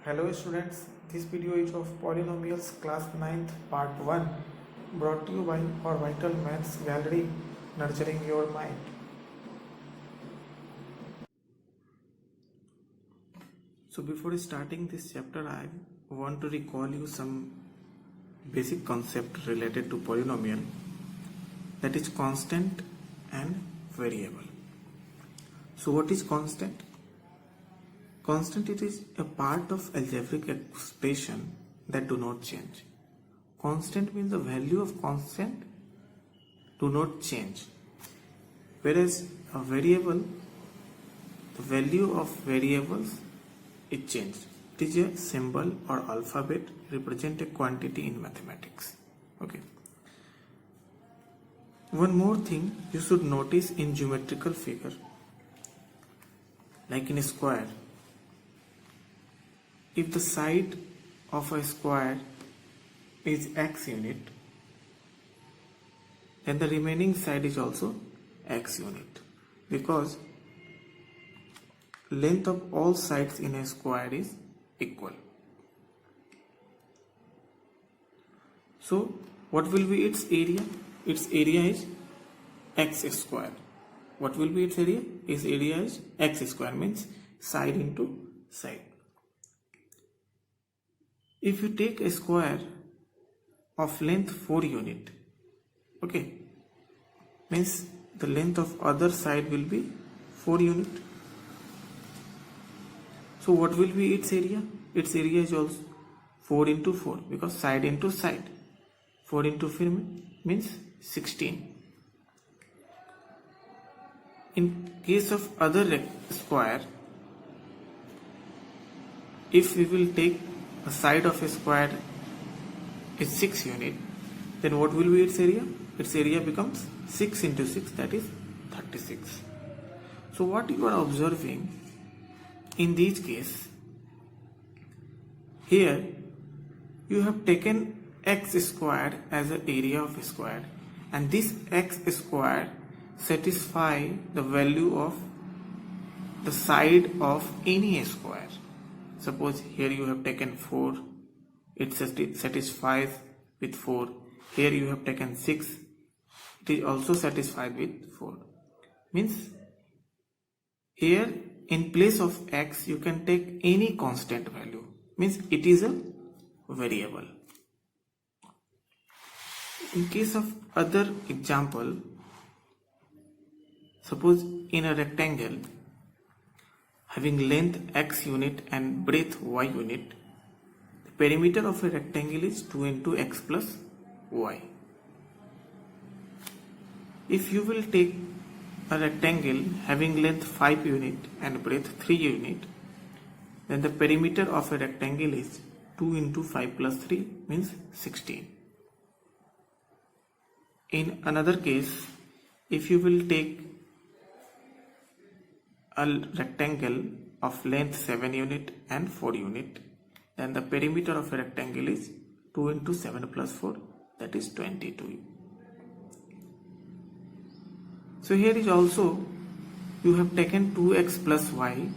Hello students, this video is of Polynomials class 9th part 1 brought to you by our Vital Maths Gallery Nurturing Your Mind. So before starting this chapter, I want to recall you some basic concept related to polynomial, that is constant and variable. So what is constant? Constant, it is a part of algebraic expression that do not change. Constant means the value of constant do not change. Whereas a variable, the value of variables is changed. It is a symbol or alphabet represent a quantity in mathematics. Okay. One more thing you should notice in geometrical figure, like in a square. If the side of a square is x unit, then the remaining side is also x unit, because length of all sides in a square is equal. So what will be its area? Its area is x square. What will be its area? Its area is x square, means side into side. If you take a square of length 4 unit, okay, means the length of other side will be 4 unit. So what will be its area? Its area is also 4 into 4, because side into side. 4 into 4 means 16. In case of other square, if we will take a side of a square is 6 unit, then what will be its area? Its area becomes 6 into 6, that is 36. So what you are observing in this case, here you have taken x square as an area of a square, and this x square satisfy the value of the side of any square. Suppose here you have taken 4, it satisfies with 4. Here you have taken 6, it is also satisfied with 4. Means here in place of x you can take any constant value, means it is a variable. In case of other example, suppose in a rectangle having length x unit and breadth y unit, the perimeter of a rectangle is 2 into x plus y. If you will take a rectangle having length 5 unit and breadth 3 unit, then the perimeter of a rectangle is 2 into 5 plus 3 means 16. In another case, if you will take a rectangle of length 7 unit and 4 unit, then the perimeter of a rectangle is 2 into 7 plus 4, that is 22. So here is also you have taken 2x plus y,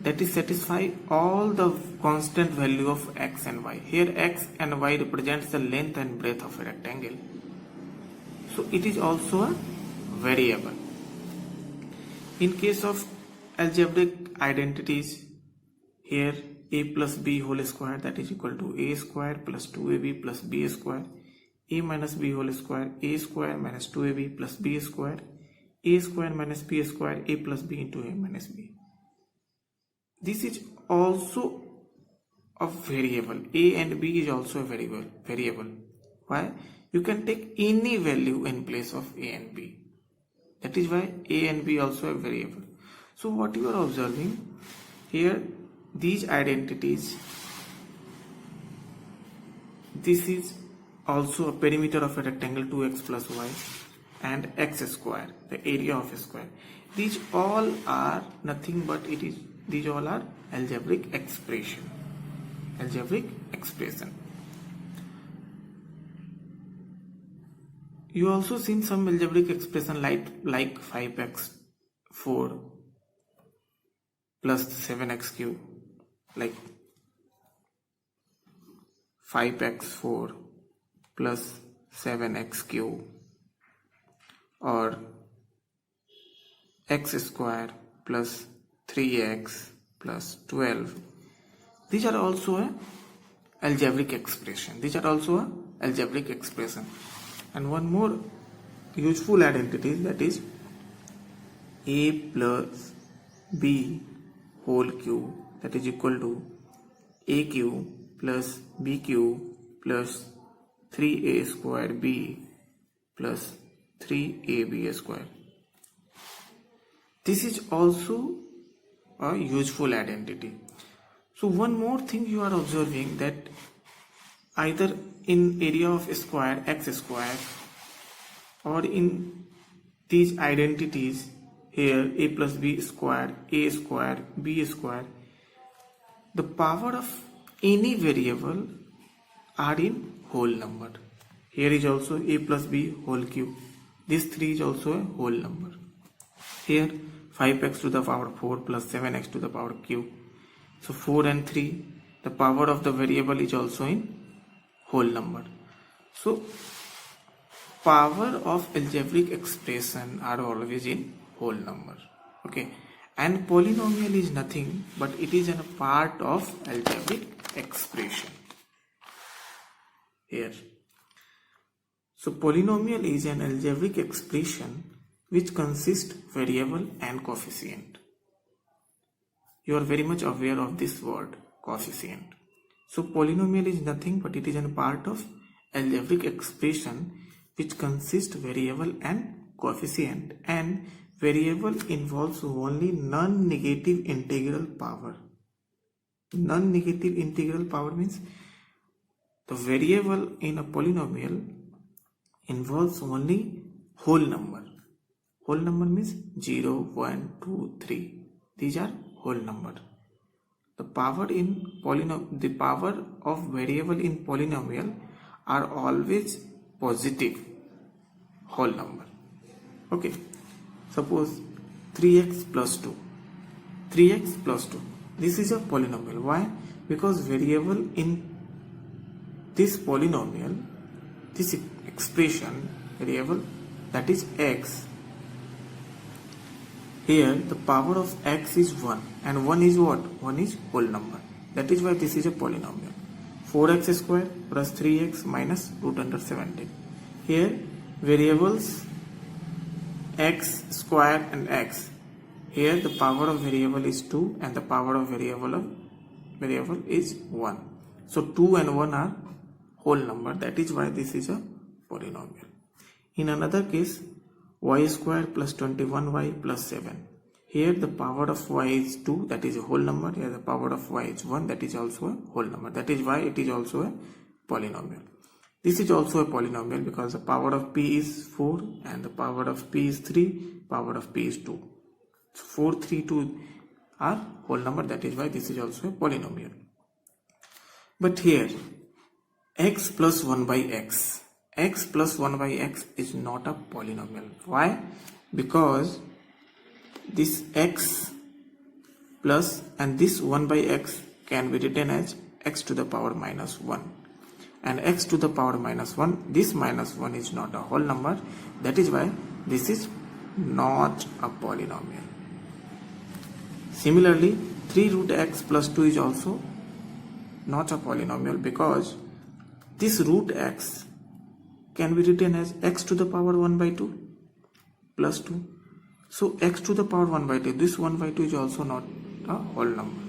that is satisfy all the constant value of x and y. Here x and y represents the length and breadth of a rectangle, so it is also a variable. In case of algebraic identities, here a plus b whole square, that is equal to a square plus 2ab plus b square, a minus b whole square, a square minus 2ab plus b square, a square minus b square, a plus b into a minus b. This is also a variable. A and b is also a variable. Why? You can take any value in place of a and b. That is why a and b also a variable. So what you are observing here, these identities, this is also a perimeter of a rectangle 2x plus y and x square, the area of a square. These all are nothing but these all are algebraic expression. You also seen some algebraic expression like 5x4 plus 7x cube, like 5x4 plus 7x cube or x square plus 3x plus 12. These are also a algebraic expression. And one more useful identity, that is a plus b whole cube, that is equal to a cube plus b cube plus 3a square b plus 3ab square. This is also a useful identity. So one more thing you are observing, that either in area of square x square or in these identities here, a plus b square, a square, b square, the power of any variable are in whole number. Here is also a plus b whole cube. This 3 is also a whole number. Here 5x to the power 4 plus 7x to the power cube. So 4 and 3, the power of the variable is also in whole number. So power of algebraic expression are always in whole number. Okay, and polynomial is nothing but it is a part of algebraic expression here. So polynomial is an algebraic expression which consists variable and coefficient. You are very much aware of this word coefficient. So polynomial is nothing but it is a part of algebraic expression which consists variable and coefficient, and variable involves only non-negative integral power. Non-negative integral power means the variable in a polynomial involves only whole number. Whole number means 0, 1, 2, 3. These are whole number. The power of variable in polynomial are always positive whole number. Okay, suppose 3x plus 2. 3x plus 2. This is a polynomial. Why? Because variable in this polynomial, this expression variable, that is x. Here the power of x is 1, and 1 is what? 1 is whole number. That is why this is a polynomial. 4x square plus 3x minus root under 17. Here variables x square and x. Here the power of variable is 2 and the power of variable is 1. So 2 and 1 are whole number. That is why this is a polynomial. In another case, y square plus 21y plus 7. Here the power of y is 2, that is a whole number. Here the power of y is 1, that is also a whole number. That is why it is also a polynomial. This is also a polynomial because the power of p is 4 and the power of p is 3, power of p is 2. So 4, 3, 2 are whole number. That is why this is also a polynomial. But here x plus 1 by x. X plus 1 by x is not a polynomial. Why? Because this x plus and this 1 by x can be written as x to the power minus 1. And x to the power minus 1, this minus 1 is not a whole number. That is why this is not a polynomial. Similarly, 3 root x plus 2 is also not a polynomial because this root x can be written as x to the power 1 by 2 plus 2. So x to the power 1 by 2, this 1 by 2 is also not a whole number.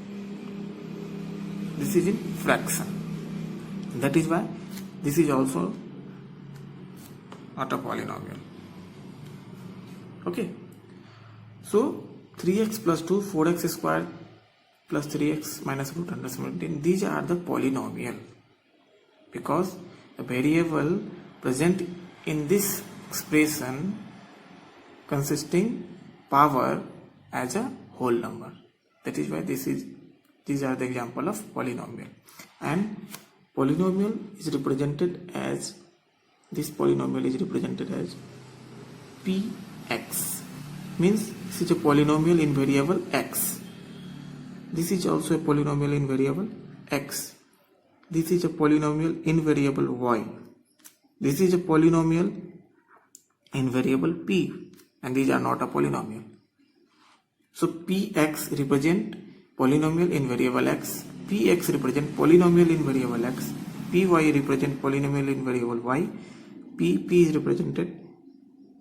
This is in fraction. That is why this is also not a polynomial. Okay. So 3x plus 2, 4x square plus 3x minus root under 17. These are the polynomial because a variable present in this expression consisting power as a whole number. That is why these are the example of polynomial. And polynomial is represented as, this polynomial is represented as px, means this is a polynomial in variable x. This is also a polynomial in variable x. this is a polynomial in variable y. This is a polynomial in variable p, and these are not a polynomial. So px represent polynomial in variable x, px represent polynomial in variable x, py represent polynomial in variable y, pp is represented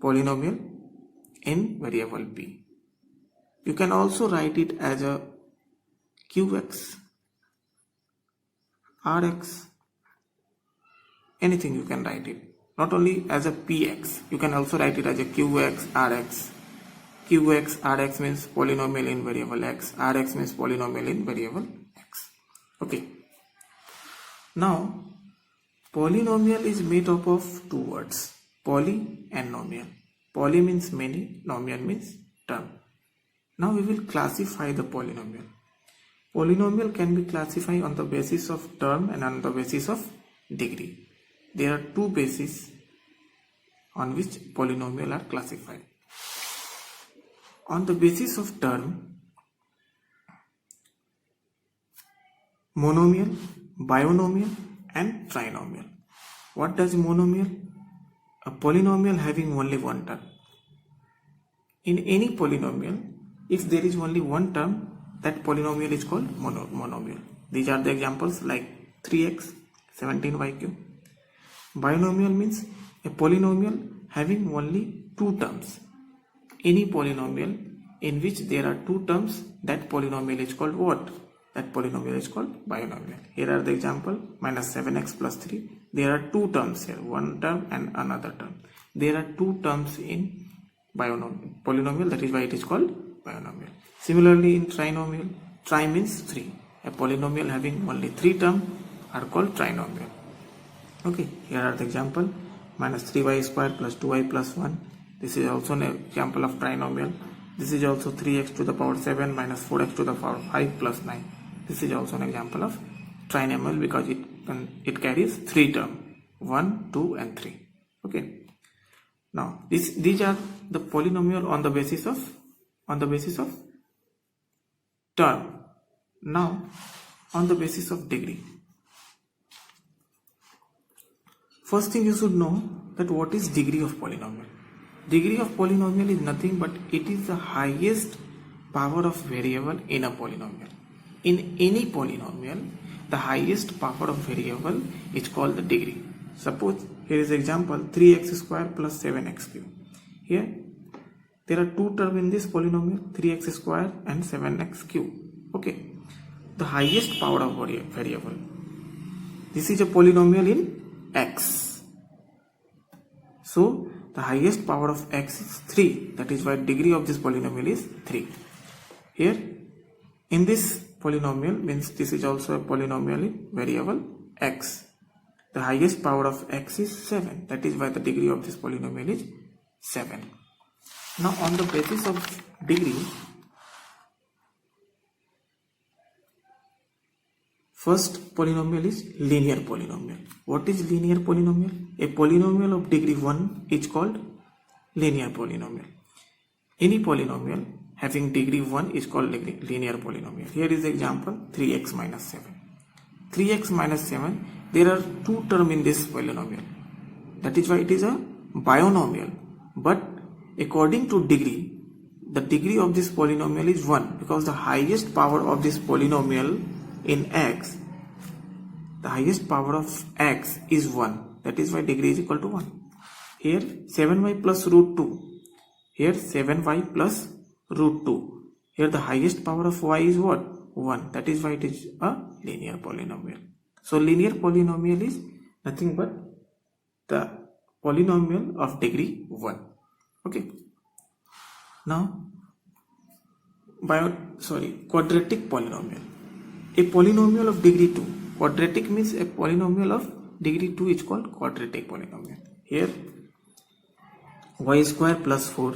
polynomial in variable p. You can also write it as a qx, rx, anything you can write it. Not only as a px, you can also write it as a qx, rx. Qx, rx means polynomial in variable x, rx means polynomial in variable x. Okay. Now, polynomial is made up of two words, poly and nomial. Poly means many, nomial means term. Now we will classify the polynomial. Polynomial can be classified on the basis of term and on the basis of degree. There are two bases on which polynomial are classified. On the basis of term, monomial, binomial and trinomial. What does monomial? A polynomial having only one term. In any polynomial, if there is only one term, that polynomial is called monomial. These are the examples like 3x, 17y³. Binomial means a polynomial having only two terms. Any polynomial in which there are two terms, that polynomial is called what? That polynomial is called binomial. Here are the example, minus 7x plus 3. There are two terms here, one term and another term. There are two terms in polynomial, that is why it is called binomial. Similarly in trinomial, tri means 3. A polynomial having only 3 terms are called trinomial. Okay, here are the example, minus 3y square plus 2y plus 1. This is also an example of trinomial. This is also 3x to the power 7 minus 4x to the power 5 plus 9. This is also an example of trinomial because it carries 3 terms, 1, 2 and 3. Okay. Now these are the polynomial on the basis of term. Now on the basis of degree. First thing you should know that what is degree of polynomial. Degree of polynomial is nothing but it is the highest power of variable in a polynomial. In any polynomial, the highest power of variable is called the degree. Suppose here is example 3x square plus 7x cube. Here there are two terms in this polynomial, 3x square and 7x cube. Okay, the highest power of variable. This is a polynomial in x. So the highest power of x is 3. That is why degree of this polynomial is 3. Here in this polynomial means this is also a polynomial in variable x. The highest power of x is 7. That is why the degree of this polynomial is 7. Now on the basis of degree, first polynomial is linear polynomial. What is linear polynomial? A polynomial of degree 1 is called linear polynomial. Any polynomial having degree 1 is called linear polynomial. Here is the example 3x minus 7. 3x minus 7, there are two terms in this polynomial. That is why it is a binomial. But according to degree, the degree of this polynomial is 1 because the highest power of this polynomial in x, the highest power of x is 1. That is why degree is equal to 1. Here 7y plus root 2. Here 7y plus root 2. Here the highest power of y is what? 1. That is why it is a linear polynomial. So linear polynomial is nothing but the polynomial of degree 1. Okay. Now quadratic polynomial. A polynomial of degree 2. Quadratic means a polynomial of degree 2 is called quadratic polynomial. Here y square plus 4.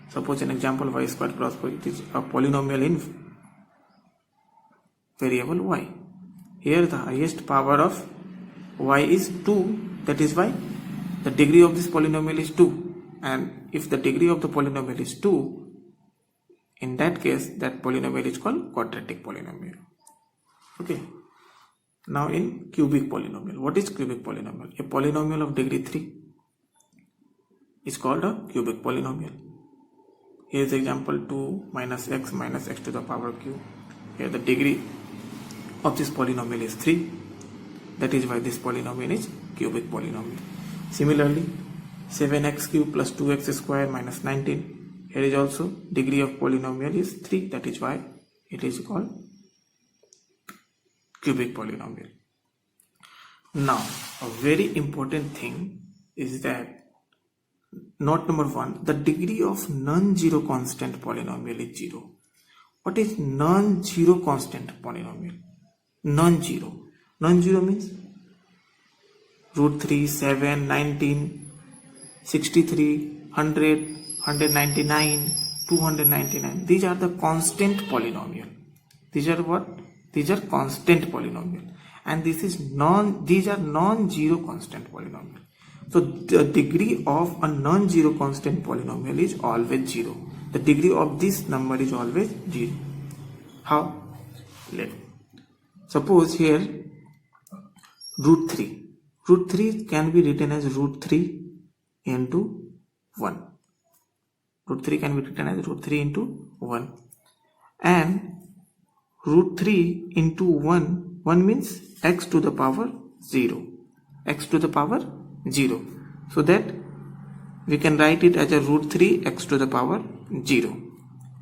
Suppose an example y square plus 4, it is a polynomial in variable y. Here the highest power of y is 2. That is why the degree of this polynomial is 2. And if the degree of the polynomial is 2, in that case that polynomial is called quadratic polynomial. Okay. Now in cubic polynomial. What is cubic polynomial? A polynomial of degree 3 is called a cubic polynomial. Here is example 2 minus x to the power q. Here the degree of this polynomial is 3. That is why this polynomial is cubic polynomial. Similarly, 7x cube plus 2x square minus 19. Here is also degree of polynomial is 3. That is why it is called cubic polynomial. Now, a very important thing is that note number 1, the degree of non-zero constant polynomial is 0. What is non-zero constant polynomial? Non-zero. Non-zero means root 3, 7, 19, 63, 100, 199, 299. These are the constant polynomial. These are what? These are constant polynomial. And these are non-zero constant polynomial. So the degree of a non-zero constant polynomial is always 0. The degree of this number is always 0. How? Suppose here root 3. Root 3 can be written as root 3 into 1. Root 3 can be written as root 3 into 1. And root 3 into 1 means x to the power 0. X to the power 0. So that we can write it as a root 3 x to the power 0.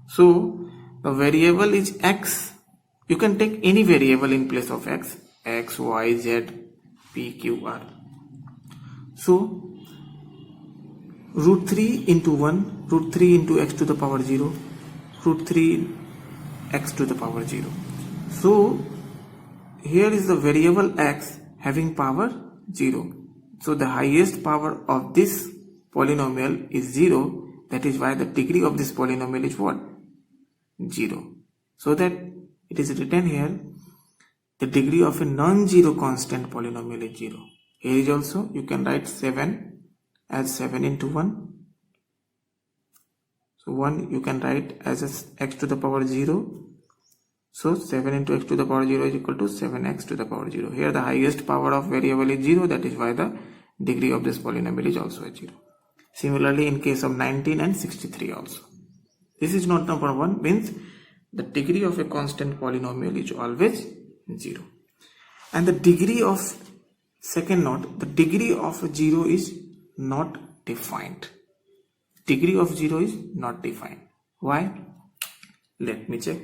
So the variable is x. You can take any variable in place of x. X, y, z, p, q, r. So root 3 into 1, root 3 into x to the power 0, root 3 x to the power 0. So here is the variable x having power 0. So the highest power of this polynomial is 0. That is why the degree of this polynomial is what? 0. So that it is written here, the degree of a non-zero constant polynomial is 0. Here is also you can write 7 as 7 into 1. So 1 you can write as x to the power 0. So 7 into x to the power 0 is equal to 7x to the power 0. Here the highest power of variable is 0. That is why the degree of this polynomial is also a 0. Similarly in case of 19 and 63 also. This is note number 1, means the degree of a constant polynomial is always 0. And the degree of, second note, the degree of 0 is not defined. Degree of 0 is not defined. Why? Let me check.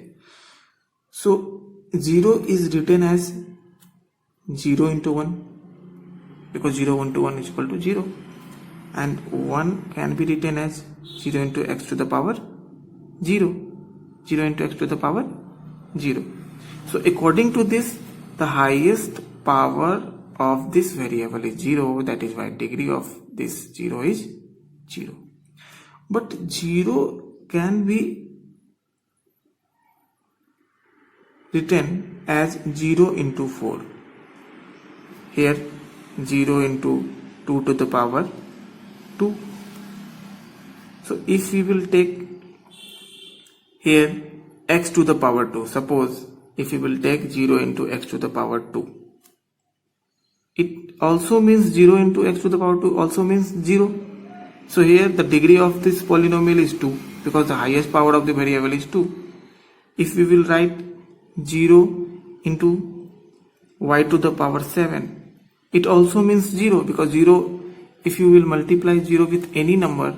So 0 is written as 0 into 1 because 0 into 1 is equal to 0, and 1 can be written as 0 into x to the power 0. 0 into x to the power 0. So according to this, the highest power of this variable is 0. That is why degree of this 0 is 0. But 0 can be written as 0 into 4. Here 0 into 2 to the power 2. So if we will take here x to the power 2, suppose if we will take 0 into x to the power 2, it also means 0 into x to the power 2 also means 0. So here the degree of this polynomial is 2 because the highest power of the variable is 2. If we will write 0 into y to the power 7, it also means 0 because 0, if you will multiply 0 with any number,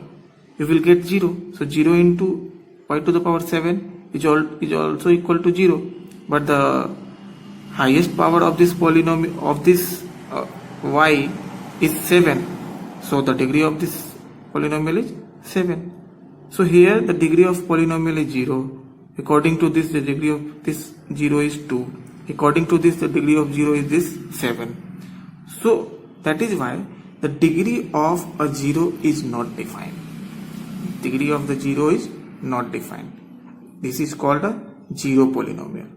you will get 0. So 0 into y to the power 7 is also equal to 0. But the highest power of this polynomial of this y is 7. So the degree of this polynomial is 7. So here the degree of polynomial is 0. According to this, the degree of this 0 is 2. According to this, the degree of 0 is this 7. So that is why the degree of a 0 is not defined. Degree of the 0 is not defined. This is called a 0 polynomial.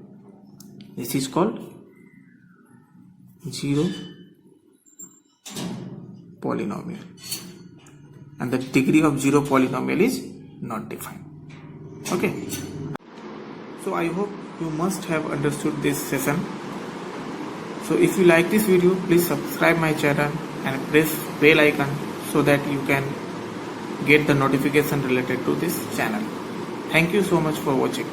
This is called 0 polynomial. And the degree of 0 polynomial is not defined. Okay. So I hope you must have understood this session. So if you like this video, please subscribe my channel and press bell icon so that you can get the notification related to this channel. Thank you so much for watching.